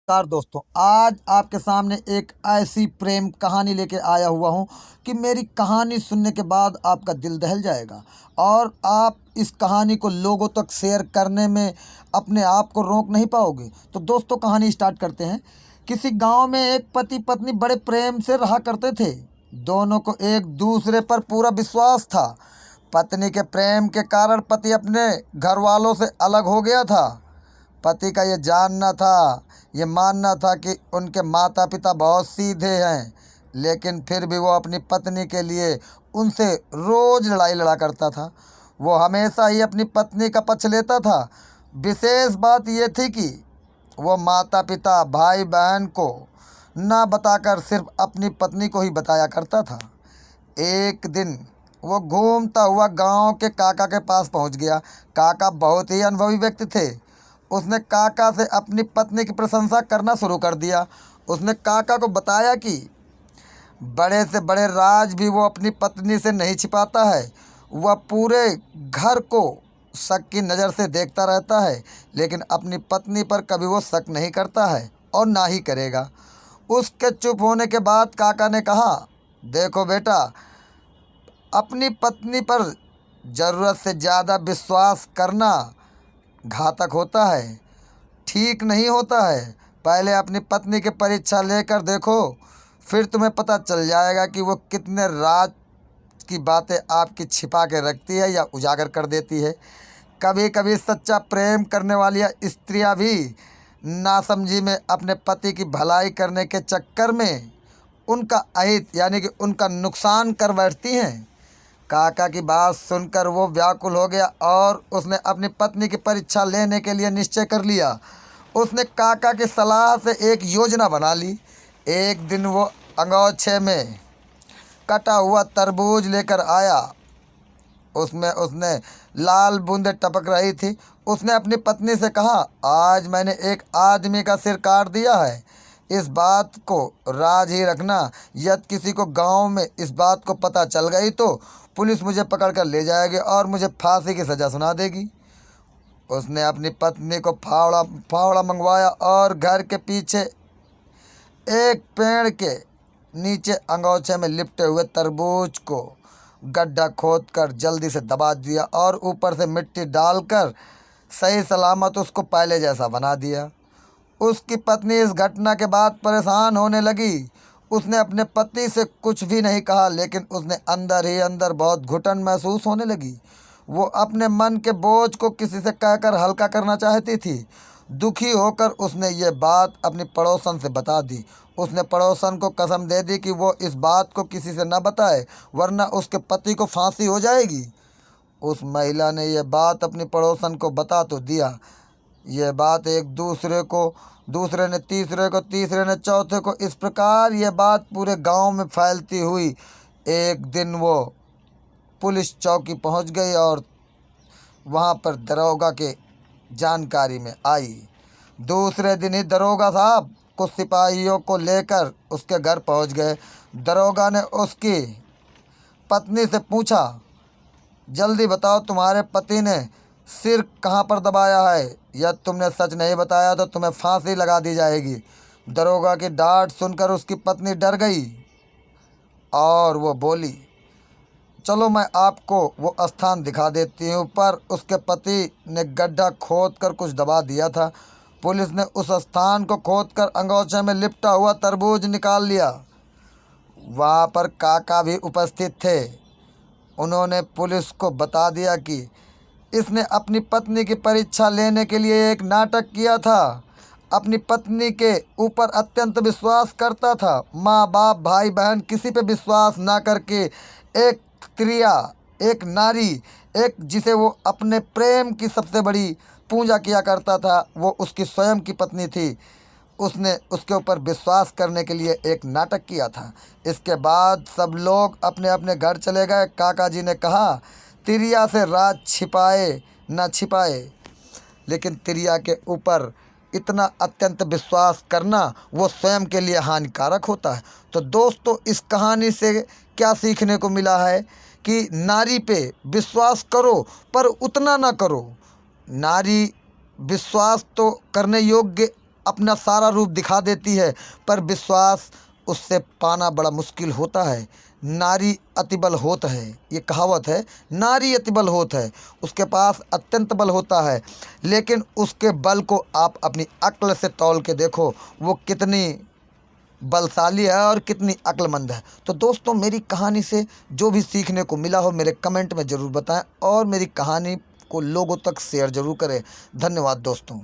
नमस्कार दोस्तों, आज आपके सामने एक ऐसी प्रेम कहानी लेके आया हुआ हूँ कि मेरी कहानी सुनने के बाद आपका दिल दहल जाएगा और आप इस कहानी को लोगों तक शेयर करने में अपने आप को रोक नहीं पाओगे। तो दोस्तों, कहानी स्टार्ट करते हैं। किसी गांव में एक पति पत्नी बड़े प्रेम से रहा करते थे। दोनों को एक दूसरे पर पूरा विश्वास था। पत्नी के प्रेम के कारण पति अपने घर वालों से अलग हो गया था। पति का ये जानना था, ये मानना था कि उनके माता पिता बहुत सीधे हैं, लेकिन फिर भी वो अपनी पत्नी के लिए उनसे रोज़ लड़ाई लड़ा करता था। वो हमेशा ही अपनी पत्नी का पक्ष लेता था। विशेष बात ये थी कि वो माता पिता भाई बहन को ना बताकर सिर्फ अपनी पत्नी को ही बताया करता था। एक दिन वो घूमता हुआ गांव के काका के पास पहुंच गया। काका बहुत ही अनुभवी व्यक्ति थे। उसने काका से अपनी पत्नी की प्रशंसा करना शुरू कर दिया। उसने काका को बताया कि बड़े से बड़े राज भी वो अपनी पत्नी से नहीं छिपाता है। वह पूरे घर को शक की नज़र से देखता रहता है, लेकिन अपनी पत्नी पर कभी वो शक नहीं करता है और ना ही करेगा। उसके चुप होने के बाद काका ने कहा, देखो बेटा, अपनी पत्नी पर ज़रूरत से ज़्यादा विश्वास करना घातक होता है, ठीक नहीं होता है। पहले अपनी पत्नी की परीक्षा लेकर देखो, फिर तुम्हें पता चल जाएगा कि वो कितने राज की बातें आपकी छिपा के रखती है या उजागर कर देती है। कभी कभी सच्चा प्रेम करने वाली स्त्रियां भी नासमझी में अपने पति की भलाई करने के चक्कर में उनका अहित यानी कि उनका नुकसान कर बैठती हैं। काका की बात सुनकर वो व्याकुल हो गया और उसने अपनी पत्नी की परीक्षा लेने के लिए निश्चय कर लिया। उसने काका की सलाह से एक योजना बना ली। एक दिन वो अंगोछे में कटा हुआ तरबूज लेकर आया। उसमें उसने लाल बूंदें टपक रही थी। उसने अपनी पत्नी से कहा, आज मैंने एक आदमी का सिर काट दिया है। इस बात को राज ही रखना। यदि किसी को गांव में इस बात को पता चल गई तो पुलिस मुझे पकड़ कर ले जाएगी और मुझे फांसी की सज़ा सुना देगी। उसने अपनी पत्नी को फावड़ा फावड़ा मंगवाया और घर के पीछे एक पेड़ के नीचे अंगोछे में लिपटे हुए तरबूज को गड्ढा खोदकर जल्दी से दबा दिया और ऊपर से मिट्टी डालकर सही सलामत उसको पहले जैसा बना दिया। उसकी पत्नी इस घटना के बाद परेशान होने लगी। उसने अपने पति से कुछ भी नहीं कहा, लेकिन उसने अंदर ही अंदर बहुत घुटन महसूस होने लगी। वो अपने मन के बोझ को किसी से कहकर हल्का करना चाहती थी। दुखी होकर उसने ये बात अपनी पड़ोसन से बता दी। उसने पड़ोसन को कसम दे दी कि वो इस बात को किसी से न बताए, वरना उसके पति को फांसी हो जाएगी। उस महिला ने यह बात अपनी पड़ोसन को बता तो दिया। यह बात एक दूसरे को, दूसरे ने तीसरे को, तीसरे ने चौथे को, इस प्रकार यह बात पूरे गांव में फैलती हुई एक दिन वो पुलिस चौकी पहुंच गई और वहां पर दरोगा के जानकारी में आई। दूसरे दिन ही दरोगा साहब कुछ सिपाहियों को लेकर उसके घर पहुंच गए। दरोगा ने उसकी पत्नी से पूछा, जल्दी बताओ, तुम्हारे पति ने सिर कहाँ पर दबाया है? यदि तुमने सच नहीं बताया तो तुम्हें फांसी लगा दी जाएगी। दरोगा की डांट सुनकर उसकी पत्नी डर गई और वो बोली, चलो मैं आपको वो स्थान दिखा देती हूँ। पर उसके पति ने गड्ढा खोद कर कुछ दबा दिया था। पुलिस ने उस स्थान को खोदकर अंगोछे में लिपटा हुआ तरबूज निकाल लिया। वहाँ पर काका भी उपस्थित थे। उन्होंने पुलिस को बता दिया कि इसने अपनी पत्नी की परीक्षा लेने के लिए एक नाटक किया था। अपनी पत्नी के ऊपर अत्यंत विश्वास करता था। माँ बाप भाई बहन किसी पे विश्वास ना करके एक स्त्रिया, एक नारी, एक जिसे वो अपने प्रेम की सबसे बड़ी पूजा किया करता था, वो उसकी स्वयं की पत्नी थी। उसने उसके ऊपर विश्वास करने के लिए एक नाटक किया था। इसके बाद सब लोग अपने अपने घर चले गए। काका जी ने कहा, तिरिया से राज छिपाए ना छिपाए, लेकिन तिरिया के ऊपर इतना अत्यंत विश्वास करना वो स्वयं के लिए हानिकारक होता है। तो दोस्तों, इस कहानी से क्या सीखने को मिला है कि नारी पे विश्वास करो पर उतना ना करो। नारी विश्वास तो करने योग्य अपना सारा रूप दिखा देती है, पर विश्वास उससे पाना बड़ा मुश्किल होता है। नारी अतिबल होत है, ये कहावत है। नारी अतिबल होत है, उसके पास अत्यंत बल होता है, लेकिन उसके बल को आप अपनी अक्ल से तौल के देखो, वो कितनी बलशाली है और कितनी अक्लमंद है। तो दोस्तों, मेरी कहानी से जो भी सीखने को मिला हो मेरे कमेंट में ज़रूर बताएं और मेरी कहानी को लोगों तक शेयर ज़रूर करें। धन्यवाद दोस्तों।